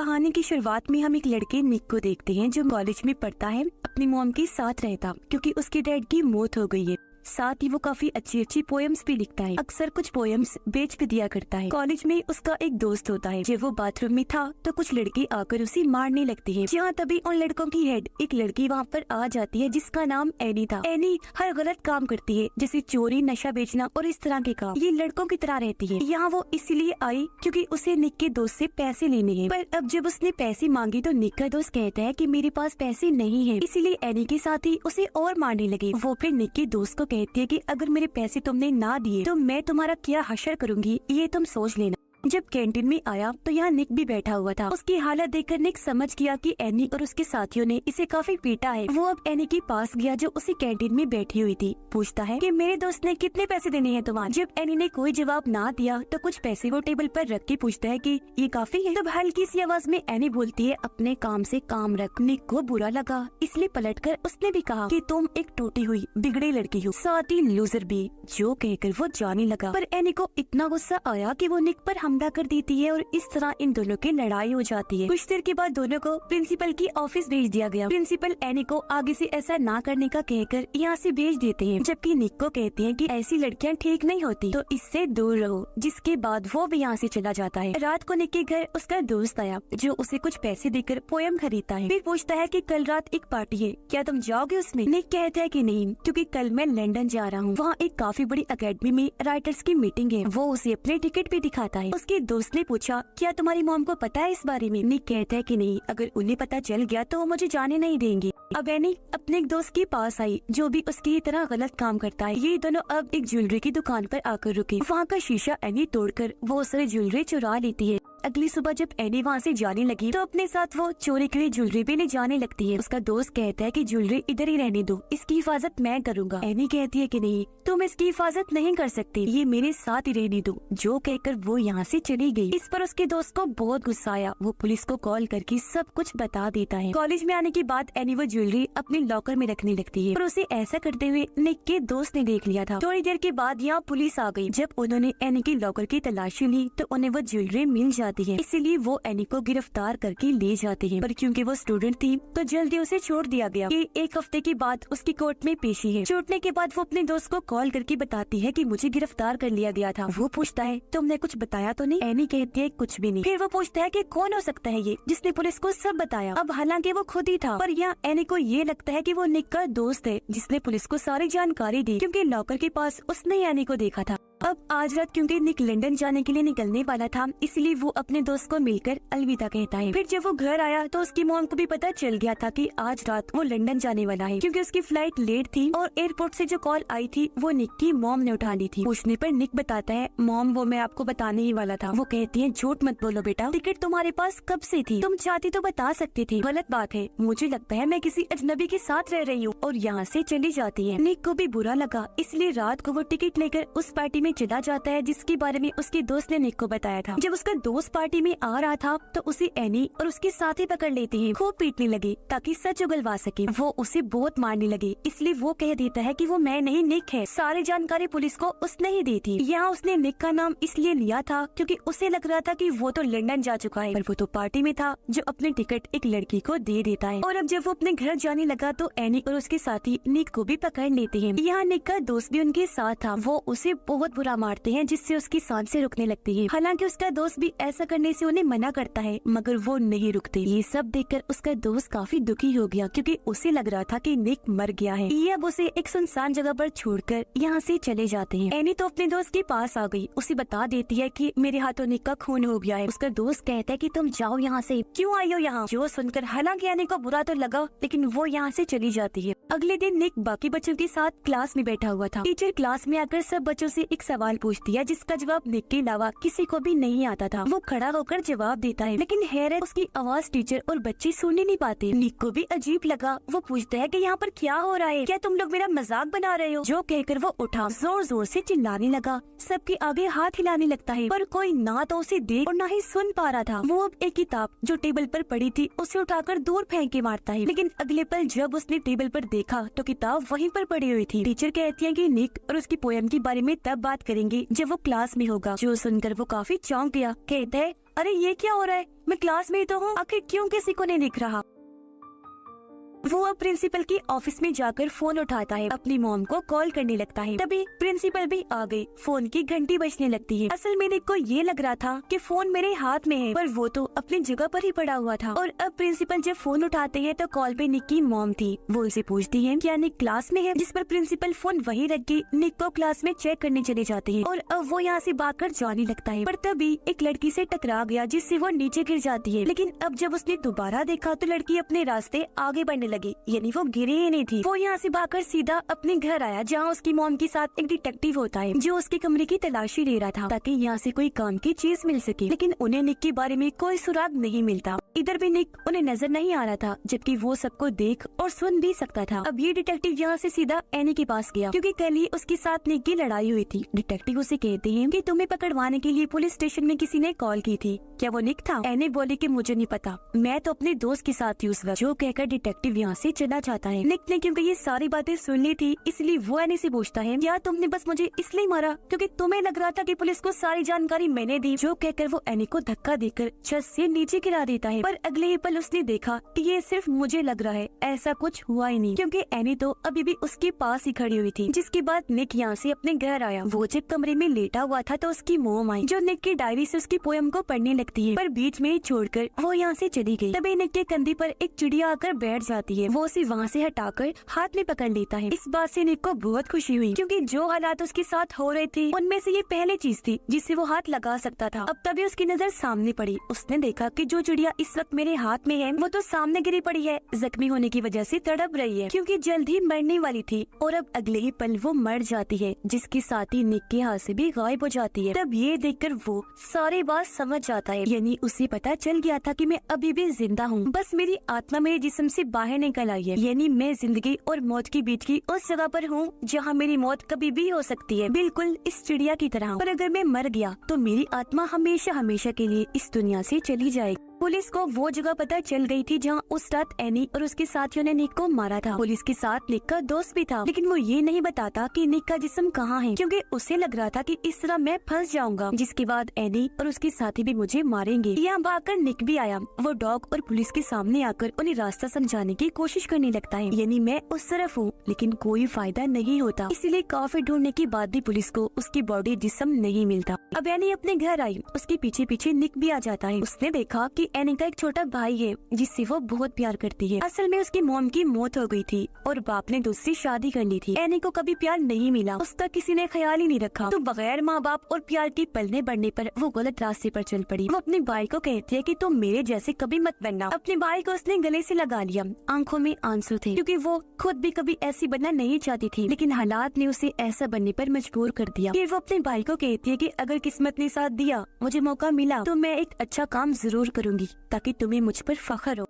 कहानी की शुरुआत में हम एक लड़के निक को देखते हैं जो कॉलेज में पढ़ता है, अपनी मॉम के साथ रहता क्योंकि उसके डैड की मौत हो गई है। साथ ही वो काफी अच्छी अच्छी पोएम्स भी लिखता है, अक्सर कुछ पोएम्स बेच भी दिया करता है। कॉलेज में उसका एक दोस्त होता है। जब वो बाथरूम में था तो कुछ लड़के आकर उसे मारने लगते हैं। जहाँ तभी उन लड़कों की हेड एक लड़की वहाँ पर आ जाती है जिसका नाम एनी था। एनी हर गलत काम करती है, जैसे चोरी, नशा बेचना और इस तरह के काम। ये लड़कों की तरह रहती है। यहाँ वो इसीलिए आई क्योंकि उसे निक के दोस्त से पैसे लेने हैं। पर अब जब उसने पैसे मांगे तो निक का दोस्त कहता है कि मेरे पास पैसे नहीं है, इसीलिए एनी के साथ ही उसे और मारने लगे। वो फिर निक के दोस्त को कहती है कि अगर मेरे पैसे तुमने ना दिए तो मैं तुम्हारा क्या हशर करूंगी, ये तुम सोच लेना। जब कैंटीन में आया तो यहाँ निक भी बैठा हुआ था। उसकी हालत देखकर निक समझ गया कि एनी और उसके साथियों ने इसे काफी पीटा है। वो अब एनी के पास गया जो उसी कैंटीन में बैठी हुई थी। पूछता है कि मेरे दोस्त ने कितने पैसे देने हैं तुम्हारे। जब एनी ने कोई जवाब ना दिया तो कुछ पैसे वो टेबल पर रख के पूछता है कि ये काफी है। तब हल्की सी आवाज में एनी बोलती है, अपने काम से काम रख। निक को बुरा लगा, इसलिए पलटकर उसने भी कहा कि तुम एक टूटी हुई बिगड़ी लड़की हो, साथ ही लूजर भी। जो कहकर वो जाने लगा, पर एनी को इतना गुस्सा आया कि वो निक पर हमला कर देती है और इस तरह इन दोनों की लड़ाई हो जाती है। कुछ देर के बाद दोनों को प्रिंसिपल की ऑफिस भेज दिया गया। प्रिंसिपल एनी को आगे से ऐसा ना करने का कहकर यहाँ से भेज देते हैं, जबकि निक को कहते हैं कि ऐसी लड़कियाँ ठीक नहीं होती तो इससे दूर रहो। जिसके बाद वो भी यहाँ से चला जाता है। रात को निक के घर उसका दोस्त आया जो उसे कुछ पैसे देकर पोयम खरीदता है। फिर पूछता है कि कल रात एक पार्टी है, क्या तुम जाओगे उसमें। निक कहता है कि नहीं, क्योंकि कल मैं लंदन जा रहा हूँ। वहाँ एक काफी बड़ी अकेडमी में राइटर्स की मीटिंग है। वो उसे अपने टिकट भी दिखाता है। उसके दोस्त ने पूछा, क्या तुम्हारी मॉम को पता है इस बारे में। निक कहता है कि नहीं, अगर उन्हें पता चल गया तो वो मुझे जाने नहीं देंगे। अब एनी अपने एक दोस्त के पास आई जो भी उसकी तरह गलत काम करता है। ये दोनों अब एक ज्वेलरी की दुकान पर आकर रुके। वहाँ का शीशा एनी तोड़कर वो सारी ज्वेलरी चुरा लेती है। अगली सुबह जब एनी वहाँ से जाने लगी तो अपने साथ वो चोरी की ज्वेलरी भी ले जाने लगती है। उसका दोस्त कहता है कि ज्वेलरी इधर ही रहने दो, इसकी हिफाजत मैं करूँगा। एनी कहती है कि नहीं, तुम इसकी हिफाजत नहीं कर सकती, ये मेरे साथ ही रहने दो। जो कहकर वो यहाँ से चली गई। इस पर उसके दोस्त को बहुत गुस्सा आया। वो पुलिस को कॉल करके सब कुछ बता देता है। कॉलेज में आने के बाद एनी वो ज्वेलरी अपने लॉकर में रखने लगती है, पर उसे ऐसा करते हुए निक के दोस्त ने देख लिया था। थोड़ी देर के बाद यहाँ पुलिस आ गई। जब उन्होंने एनी के लॉकर की तलाशी ली तो उन्हें वो ज्वेलरी मिल जाती है। इसीलिए वो एनी को गिरफ्तार करके ले जाते हैं, पर क्योंकि वो स्टूडेंट थी तो जल्दी उसे छोड़ दिया गया। ये एक हफ्ते के बाद उसकी कोर्ट में पेशी है। छूटने के बाद वो अपने दोस्त को कॉल करके बताती है कि मुझे गिरफ्तार कर लिया गया था। वो पूछता है, तुमने कुछ बताया तो नहीं। एनी कहती है, कुछ भी नहीं। फिर वो पूछता है कि कौन हो सकता है ये जिसने पुलिस को सब बताया। अब हालांकि वो खुद ही था, पर यहाँ एनी को ये लगता है कि वो निक का दोस्त है जिसने पुलिस को सारी जानकारी दी, क्योंकि लॉकर के पास उसने एनी को देखा था। अब आज रात क्योंकि निक लंदन जाने के लिए निकलने वाला था, इसलिए वो अपने दोस्त को मिलकर अलविदा कहता है। फिर जब वो घर आया तो उसकी मॉम को भी पता चल गया था कि आज रात वो लंदन जाने वाला है, क्योंकि उसकी फ्लाइट लेट थी और एयरपोर्ट से जो कॉल आई थी वो निक की मॉम ने उठा ली थी। पूछने पर निक बताता है, मॉम वो मैं आपको बताने ही वाला था। वो कहती है, झूठ मत बोलो बेटा, टिकट तुम्हारे पास कब से थी, तुम चाहती तो बता सकती थी। गलत बात है, मुझे लगता है मैं किसी अजनबी के साथ रह रही हूँ, और यहाँ से चली जाती है। निक को भी बुरा लगा, इसलिए रात को वो टिकट लेकर उस पार्टी में चला जाता है जिसके बारे में उसके दोस्त ने निक को बताया था। जब उसका दोस्त पार्टी में आ रहा था तो उसे एनी और उसके साथी पकड़ लेते हैं। खूब पीटने लगे ताकि सच उगलवा सके। वो उसे बहुत मारने लगे, इसलिए वो कह देता है कि वो मैं नहीं, निक है। सारी जानकारी पुलिस को उसने ही दी थी। यहाँ उसने निक का नाम इसलिए लिया था क्योंकि उसे लग रहा था कि वो तो लंदन जा चुका है, पर वो तो पार्टी में था जो अपनी टिकट एक लड़की को दे देता है। और अब जब वो अपने घर जाने लगा तो एनी और उसके साथी निक को भी पकड़ लेते हैं। यहाँ निक का दोस्त भी उनके साथ था। वो उसे बहुत बुरा मारते हैं जिससे उसकी सांसें रुकने लगती है। हालांकि उसका दोस्त भी ऐसा करने से उन्हें मना करता है, मगर वो नहीं रुकते। ये सब देखकर उसका दोस्त काफी दुखी हो गया क्योंकि उसे लग रहा था कि निक मर गया है। ये अब उसे एक सुनसान जगह पर छोड़कर यहाँ से चले जाते हैं। एनी तो अपने दोस्त के पास आ गई, उसे बता देती है कि मेरे हाथों निक का खून हो गया है। उसका दोस्त कहता है कि तुम जाओ यहाँ से, क्यों आई हो यहाँ। जो सुनकर हालांकि एनी को बुरा तो लगा, लेकिन वो यहाँ से चली जाती है। अगले दिन निक बाकी बच्चों के साथ क्लास में बैठा हुआ था। टीचर क्लास में आकर सब बच्चों से एक सवाल पूछती है जिसका जवाब निक के अलावा किसी को भी नहीं आता था। वो खड़ा होकर जवाब देता है, लेकिन हैरत उसकी आवाज टीचर और बच्चे सुन नहीं पाते। निक को भी अजीब लगा। वो पूछता है कि यहाँ पर क्या हो रहा है, क्या तुम लोग मेरा मजाक बना रहे हो। जो कहकर वो उठा, जोर जोर से चिल्लाने लगा, सबके आगे हाथ हिलाने लगता है, पर कोई ना तो उसे देख और ना ही सुन पा रहा था। वो अब एक किताब जो टेबल पर पड़ी थी उसे उठाकर दूर फेंक के मारता है, लेकिन अगले पल जब उसने टेबल पर देखा तो किताब वहीं पर पड़ी हुई थी। टीचर कहती है कि निक और उसकी पोयम के बारे में तब बात बात करेंगे जब वो क्लास में होगा। जो सुनकर वो काफी चौंक गया। कहता है, अरे ये क्या हो रहा है, मैं क्लास में ही तो हूँ, आखिर क्यों किसी को नहीं दिख रहा। वो अब प्रिंसिपल के ऑफिस में जाकर फोन उठाता है, अपनी मॉम को कॉल करने लगता है। तभी प्रिंसिपल भी आ गई। फोन की घंटी बजने लगती है। असल में निक को ये लग रहा था कि फोन मेरे हाथ में है, पर वो तो अपनी जगह पर ही पड़ा हुआ था। और अब प्रिंसिपल जब फोन उठाते हैं तो कॉल पे निक की मॉम थी। वो उनसे पूछती है, क्या निक क्लास में है, जिस पर प्रिंसिपल फोन वहीं रख के निक को क्लास में चेक करने चले जाते हैं। और अब वो यहाँ से भागकर जाने लगता है, पर तभी एक लड़की से टकरा गया जिससे वो नीचे गिर जाती है। लेकिन अब जब उसने दोबारा देखा तो लड़की अपने रास्ते आगे बढ़ने लगी, यानी वो गिरी ही नहीं थी। वो यहाँ से भागकर सीधा अपने घर आया, जहाँ उसकी मॉम के साथ एक डिटेक्टिव होता है जो उसके कमरे की तलाशी ले रहा था ताकि यहाँ से कोई काम की चीज मिल सके। लेकिन उन्हें निक के बारे में कोई सुराग नहीं मिलता। इधर भी निक उन्हें नजर नहीं आ रहा था, जबकि वो सबको देख और सुन भी सकता था। अब ये डिटेक्टिव यहाँ से सीधा एनी के पास गया, क्योंकि कल ही उसके साथ निक की लड़ाई हुई थी। डिटेक्टिव उसे कहते हैं कि तुम्हें पकड़वाने के लिए पुलिस स्टेशन में किसी ने कॉल की थी, क्या वो निक था? एनी बोली कि मुझे नहीं पता, मैं तो अपने दोस्त के साथ थी उस वक्त। जो कहकर डिटेक्टिव यहाँ से चला जाता है। निक ने क्योंकि ये सारी बातें सुन ली थी, इसलिए वो एनी से पूछता है, क्या तुमने बस मुझे इसलिए मारा क्योंकि तुम्हें लग रहा था कि पुलिस को सारी जानकारी मैंने दी? जो कहकर वो एनी को धक्का देकर छत से नीचे गिरा देता है। पर अगले ही पल उसने देखा कि ये सिर्फ मुझे लग रहा है, ऐसा कुछ हुआ ही नहीं, क्योंकि एनी तो अभी भी उसके पास ही खड़ी हुई थी। जिसके बाद निक यहाँ से अपने घर आया। वो जब कमरे में लेटा हुआ था तो उसकी मॉम आई, जो निक की डायरी से उसकी पोयम को पढ़ने लगती है, पर बीच में ही छोड़कर वो यहाँ से चली गई। तभी निक के कंधे पर एक चिड़िया आकर बैठ जाती है। वो उसे वहाँ से हटाकर हाथ में पकड़ लेता है। इस बात से निक को बहुत खुशी हुई, क्योंकि जो हालात उसके साथ हो रहे थे उनमें से ये पहली चीज थी जिससे वो हाथ लगा सकता था। अब तभी उसकी नजर सामने पड़ी। उसने देखा कि जो चिड़िया इस वक्त मेरे हाथ में है वो तो सामने गिरी पड़ी है, जख्मी होने की वजह से तड़प रही है, क्योंकि जल्द ही मरने वाली थी। और अब अगले ही पल वो मर जाती है, जिसके साथ ही निक के हाथ से भी गायब हो जाती है। तब ये देखकर वो सारी बात समझ जाता है, यानी उसे पता चल गया था कि मैं अभी भी जिंदा हूँ, बस मेरी आत्मा मेरे जिस्म से बाहर निकल आई है। यानी मैं जिंदगी और मौत के बीच की उस जगह पर हूँ जहाँ मेरी मौत कभी भी हो सकती है, बिल्कुल इस चिड़िया की तरह। पर अगर मैं मर गया तो मेरी आत्मा हमेशा हमेशा के लिए इस दुनिया से चली जाएगी। पुलिस को वो जगह पता चल गई थी जहाँ उस रात एनी और उसके साथियों ने निक को मारा था। पुलिस के साथ निक का दोस्त भी था, लेकिन वो ये नहीं बताता कि निक का जिस्म कहाँ है, क्योंकि उसे लग रहा था कि इस तरह मैं फंस जाऊंगा, जिसके बाद एनी और उसके साथी भी मुझे मारेंगे। यहाँ भागकर निक भी आया। वो डॉग और पुलिस के सामने आकर उन्हें रास्ता समझाने की कोशिश करने लगता है, यानी मैं उस तरफ हूँ, लेकिन कोई फायदा नहीं होता। इसीलिए काफी ढूंढने के बाद भी पुलिस को उसकी बॉडी जिस्म नहीं मिलता। अब एनी अपने घर आई, उसके पीछे पीछे निक भी आ जाता है। उसने देखा कि एनी का एक छोटा भाई है जिससे वो बहुत प्यार करती है। असल में उसकी मॉम की मौत हो गई थी और बाप ने दूसरी शादी कर ली थी। एनी को कभी प्यार नहीं मिला, उसका किसी ने ख्याल ही नहीं रखा, तो बगैर माँ बाप और प्यार के पलने बढ़ने पर वो गलत रास्ते पर चल पड़ी। वो अपने भाई को कहती है कि तुम मेरे जैसे कभी मत बनना। अपने भाई को उसने गले से लगा लिया। आंखों में आंसू थे, क्योंकि वो खुद भी कभी ऐसी बनना नहीं चाहती थी, लेकिन हालात ने उसे ऐसा बनने पर मजबूर कर दिया। फिर वो अपने भाई को कहती है कि अगर किस्मत ने साथ दिया, मुझे मौका मिला, तो मैं एक अच्छा काम जरूर करूंगी ताकि तुम्हें मुझ पर फख्र हो।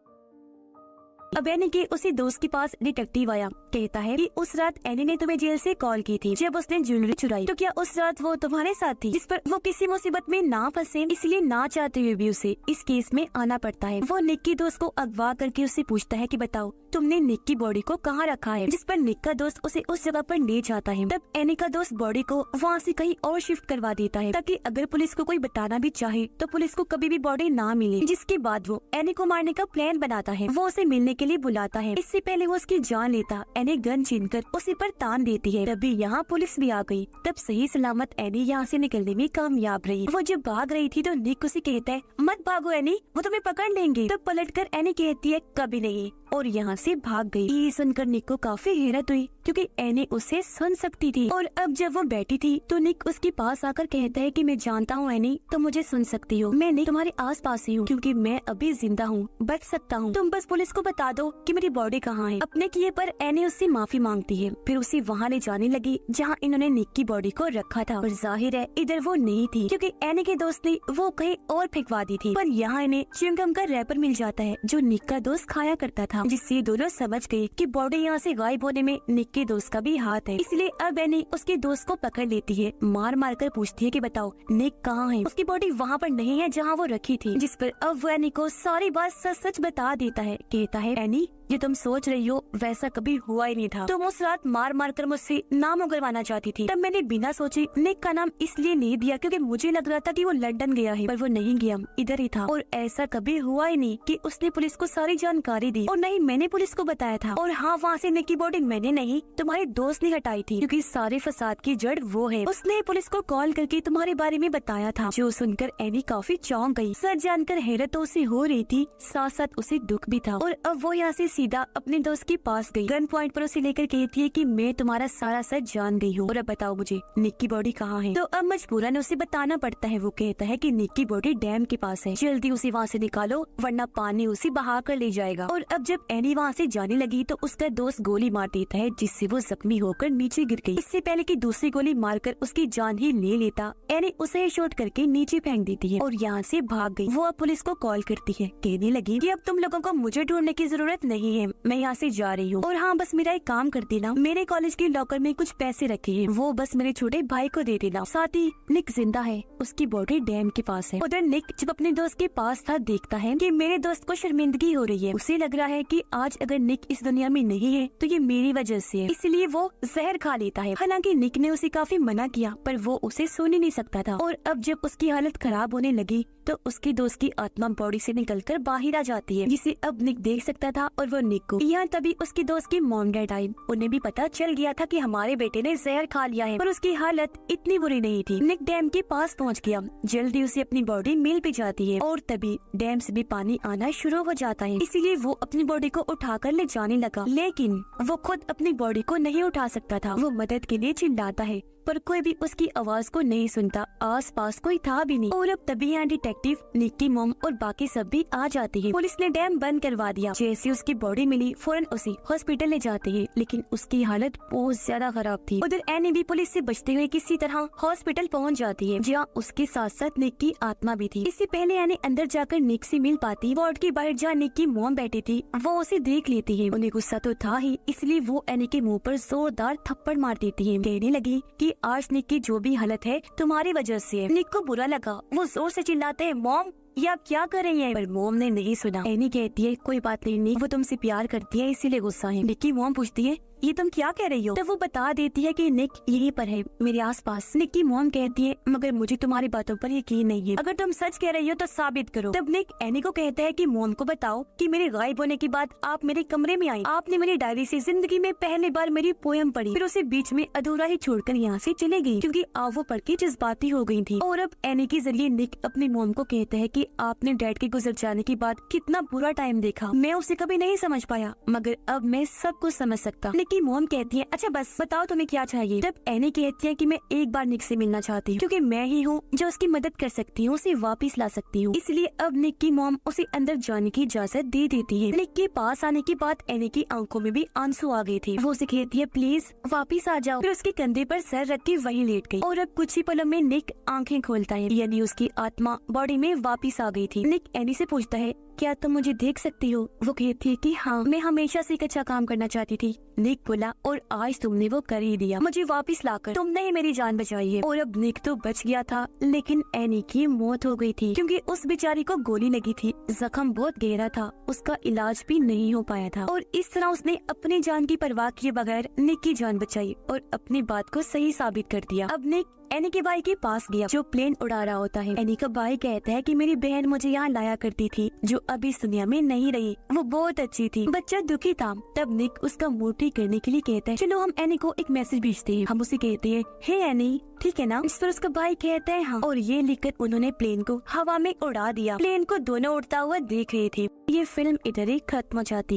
अब एनी के उसी दोस्त के पास डिटेक्टिव आया। कहता है कि उस रात एनी ने तुम्हें जेल से कॉल की थी जब उसने ज्वेलरी चुराई, तो क्या उस रात वो तुम्हारे साथ थी? जिस पर वो किसी मुसीबत में ना फंसे, इसलिए ना चाहते हुए भी उसे इस केस में आना पड़ता है। वो निक की दोस्त को अगवा करके उससे पूछता है कि बताओ तुमने निक की बॉडी को कहाँ रखा है, जिस पर निक का दोस्त उसे उस जगह पर ले जाता है। तब एनी का दोस्त बॉडी को वहाँ से कहीं और शिफ्ट करवा देता है, ताकि अगर पुलिस को कोई बताना भी चाहे तो पुलिस को कभी भी बॉडी ना मिले। जिसके बाद वो एनी को मारने का प्लान बनाता है। वो उसे मिलने के लिए बुलाता है। इससे पहले वो उसकी जान लेता, एनी गन छीनकर उसी पर तान देती है। तभी यहाँ पुलिस भी आ गई। तब सही सलामत एनी यहाँ से निकलने में कामयाब रही। वो जब भाग रही थी तो निक उसे कहता है, मत भागो एनी, वो तुम्हें पकड़ लेंगे। तब पलटकर एनी कहती है, कभी नहीं, और यहाँ से भाग गई। ये सुनकर निक को काफी हैरत हुई, क्योंकि एनी उसे सुन सकती थी। और अब जब वो बैठी थी तो निक उसके पास आकर कहता है कि मैं जानता हूँ एनी, तुम मुझे सुन सकती हो। मैं निक तुम्हारे आस पास ही हूँ, क्योंकि मैं अभी जिंदा हूँ, बच सकता हूँ। तुम बस पुलिस को बता दो कि मेरी बॉडी कहाँ है। अपने किए पर एनी उससे माफी मांगती है। फिर उसे वहाँ ले जाने लगी जहाँ इन्होंने निक की बॉडी को रखा था। और जाहिर है इधर वो नहीं थी, क्योंकि एनी के दोस्त ने वो कहीं और फेंकवा दी थी। पर यहाँ इन्हें च्युइंगम का रैपर मिल जाता है जो निक का दोस्त खाया करता था, जिससे दोनों समझ गए कि बॉडी यहाँ से गायब होने में निक के दोस्त का भी हाथ है। इसलिए अब एनी उसके दोस्त को पकड़ लेती है। मार मार कर पूछती है कि बताओ निक कहाँ है। उसकी बॉडी वहाँ पर नहीं है जहाँ वो रखी थी। जिस पर अब वो एनी को सारी बात सच सच बता देता है। कहता है, एनी ये तुम सोच रही हो वैसा कभी हुआ ही नहीं था। तुम उस रात मार मार कर मुझसे नाम उगलवाना चाहती थी। तब मैंने बिना सोचे निक का नाम इसलिए नहीं दिया क्योंकि मुझे लग रहा था कि वो लंदन गया है, पर वो नहीं गया, इधर ही था। और ऐसा कभी हुआ ही नहीं कि उसने पुलिस को सारी जानकारी दी, और नहीं मैंने पुलिस को बताया था। और हाँ, वहाँ से निक की बॉडी मैंने नहीं, तुम्हारे दोस्त ने हटाई थी, क्योंकि सारे फसाद की जड़ वो है। उसने पुलिस को कॉल करके तुम्हारे बारे में बताया था, जो सुनकर एनी काफी चौंक गई। सच जानकर हैरत तो उसे हो रही थी, साथ साथ उसे दुख भी था। और अब वो यहाँ से सीधा अपने दोस्त के पास गई, गन पॉइंट पर उसे लेकर कहती है कि मैं तुम्हारा सारा सच जान गई हूँ, और अब बताओ मुझे निक की बॉडी कहाँ है। तो अब मजबूरन उसे बताना पड़ता है। वो कहता है कि निक की बॉडी डैम के पास है, जल्दी उसे वहाँ से निकालो वरना पानी उसे बहा कर ले जाएगा। और अब जब एनी वहाँ से जाने लगी तो उसका दोस्त गोली मार देता है, जिससे वो जख्मी होकर नीचे गिर गई। इससे पहले कि दूसरी गोली मारकर उसकी जान ही ले लेता, एनी उसे शॉट करके नीचे फेंक देती है और यहाँ से भाग गई। वो अब पुलिस को कॉल करती है, कहने लगी कि अब तुम लोगों को मुझे ढूंढने की जरूरत नहीं है, मैं यहाँ से जा रही हूँ। और हाँ, बस मेरा एक काम कर देना, मेरे कॉलेज के लॉकर में कुछ पैसे रखे हैं, वो बस मेरे छोटे भाई को दे देना। साथ ही निक जिंदा है, उसकी बॉडी डैम के पास है। उधर निक जब अपने दोस्त के पास था, देखता है कि मेरे दोस्त को शर्मिंदगी हो रही है। उसे लग रहा है कि आज अगर निक इस दुनिया में नहीं है तो ये मेरी वजह से है, इसलिए वो जहर खा लेता है। हालांकि निक ने उसे काफी मना किया, पर वो उसे सुन ही नहीं सकता था। और अब जब उसकी हालत खराब होने लगी तो उसके दोस्त की आत्मा बॉडी से निकलकर बाहर आ जाती है, जिसे अब निक देख सकता था। और वो निक को यहाँ तभी उसके दोस्त की मॉम डैड आई। उन्हें भी पता चल गया था कि हमारे बेटे ने जहर खा लिया है, पर उसकी हालत इतनी बुरी नहीं थी। निक डैम के पास पहुँच गया, जल्दी उसे अपनी बॉडी मिल भी जाती है और तभी डैम से भी पानी आना शुरू हो जाता है। इसीलिए वो अपनी बॉडी को उठाकर ले जाने लगा, लेकिन वो खुद अपनी बॉडी को नहीं उठा सकता था। वो मदद के लिए चिल्लाता है, पर कोई भी उसकी आवाज को नहीं सुनता, आसपास कोई था भी नहीं। और अब तभी यहाँ डिटेक्टिव, निक की मॉम और बाकी सब भी आ जाते हैं। पुलिस ने डैम बंद करवा दिया। जैसे उसकी बॉडी मिली, फौरन उसे हॉस्पिटल ले जाते हैं, लेकिन उसकी हालत बहुत ज्यादा खराब थी। उधर एनी भी पुलिस से बचते हुए किसी तरह हॉस्पिटल पहुँच जाती है, जहाँ उसके साथ साथ निक की आत्मा भी थी। इससे पहले एनी अंदर जाकर निक से मिल पाती, वार्ड के बाहर जहाँ निक की मॉम बैठी थी वो उसे देख लेती है। उन्हें गुस्सा तो था ही, इसलिए वो एनी के मुँह पर जोरदार थप्पड़ मार देती है। कहने लगी कि आज निक की जो भी हालत है तुम्हारी वजह से है। निक को बुरा लगा, वो जोर से चिल्लाते हैं, मॉम ये आप क्या कर रही हैं? पर मॉम ने नहीं सुना। एनी कहती है कोई बात नहीं निक, वो तुमसे प्यार करती है इसीलिए गुस्सा है। निक की मॉम पूछती है ये तुम क्या कह रही हो? तो वो बता देती है कि निक यहीं पर है, मेरे आसपास। निक की मॉम कहती है मगर मुझे तुम्हारी बातों पर यकीन नहीं है, अगर तुम सच कह रही हो तो साबित करो। तब निक एनी को कहता है कि मॉम को बताओ कि मेरे गायब होने के बाद आप मेरे कमरे में आई, आपने मेरी डायरी से जिंदगी में पहली बार मेरी पोयम पढ़ी, फिर उसे बीच में अधूरा ही छोड़कर यहाँ से चले गई क्योंकि आप वो पढ़ के जज्बाती हो गई थी। और अब एनी के जरिए निक अपनी मॉम को कहता है कि आपने डैड के गुजर जाने के बाद कितना बुरा टाइम देखा, मैं उसे कभी नहीं समझ पाया, मगर अब मैं सब कुछ समझ सकता। निक की मॉम कहती है अच्छा बस बताओ तुम्हें क्या चाहिए। तब एनी कहती है कि मैं एक बार निक से मिलना चाहती हूँ, क्योंकि मैं ही हूँ जो उसकी मदद कर सकती हूँ, उसे वापस ला सकती हूँ। इसलिए अब निक की मॉम उसे अंदर जाने की इजाजत दे देती है। निक के पास आने के बाद एनी की आंखों में भी आंसू आ गए थे। वो उसे कहती है प्लीज वापिस आ जाओ, फिर उसके कंधे पर सर रख के वहीं लेट गई। और अब कुछ ही पलों में निक आंखें खोलता है, यानी उसकी आत्मा बॉडी में वापिस आ गई थी। निक एनी से पूछता है क्या तुम मुझे देख सकती हो? वो कहती है कि हाँ, मैं हमेशा से एक अच्छा काम करना चाहती थी। निक बोला और आज तुमने वो कर ही दिया, मुझे वापस लाकर तुमने ही मेरी जान बचाई है। और अब निक तो बच गया था, लेकिन एनी की मौत हो गई थी क्योंकि उस बेचारी को गोली लगी थी, जख्म बहुत गहरा था, उसका इलाज भी नहीं हो पाया था। और इस तरह उसने अपनी जान की परवाह किए बगैर निक की जान बचाई और अपनी बात को सही साबित कर दिया। अब निक एनी के भाई के पास गया जो प्लेन उड़ा रहा होता है। एनी का भाई कहता है कि मेरी बहन मुझे यहाँ लाया करती थी, जो अभी इस दुनिया में नहीं रही, वो बहुत अच्छी थी। बच्चा दुखी था। तब निक उसका मूड ठीक करने के लिए कहता है चलो हम एनी को एक मैसेज भेजते हैं। हम उसे कहते हैं हे एनी ठीक है ना? इस पर उसका भाई कहता है हाँ, और ये लिखकर उन्होंने प्लेन को हवा में उड़ा दिया। प्लेन को दोनों उड़ता हुआ देख रहे थे। ये फिल्म इधर ही खत्म हो जाती है।